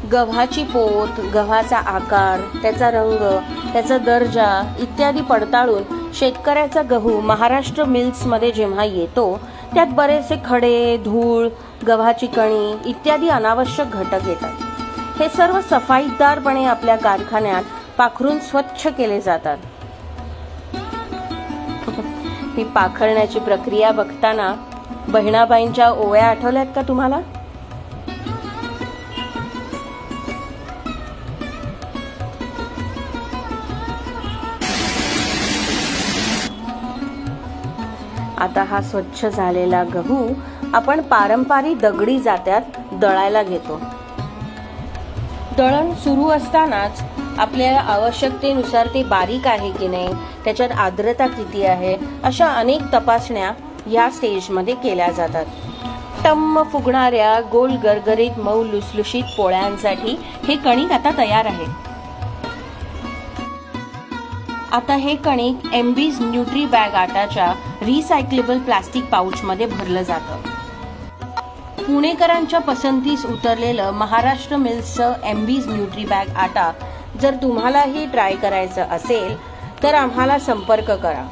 गव्हाची पोत, गव्हाचा आकार, त्याचा रंग, त्याचा दर्जा इत्यादी पडताळून शेतकऱ्याचा गहू महाराष्ट्र मिल्समध्ये जेव्हा येतो त्यात बरेचसे खडे, धूळ, गव्हाची कणी इत्यादी अनावश्यक घटक येतात। हे सर्व सफाईदारपणे आपल्या कारखान्यात पाखरून स्वच्छ केले जातात। ही पाखरण्याची प्रक्रिया बघताना बहिणाबाईंच्या ओव्या आठवल्यात का तुम्हाला? आता हा स्वच्छ झालेला गहू आपण पारंपरिक दगडी जात्यात दळायला घेतो। दळण सुरू असतानाच आपल्या आवश्यकतेनुसार ते बारीक आहे की नाही, त्याच्यात आर्द्रता किती आहे, अशा अनेक तपासण्या या स्टेजमध्ये केल्या जातात। टम्म फुगणाऱ्या गोल गरगरीत मऊ लुसलुशीत पोळ्यांसाठी हे कणिक आता तयार आहे। आता हे कणिक एमबीज न्यूट्री बॅग आटाच्या रिसायकलेबल प्लास्टिक पाउच मध्ये भरलं जातं। पुणेकरांच्या पसंतीस उतरलेलं महाराष्ट्र मिल्सचं एमबीज न्यूट्री बॅग आटा जर तुम्हालाही ट्राय करायचं असेल तर आम्हाला संपर्क करा।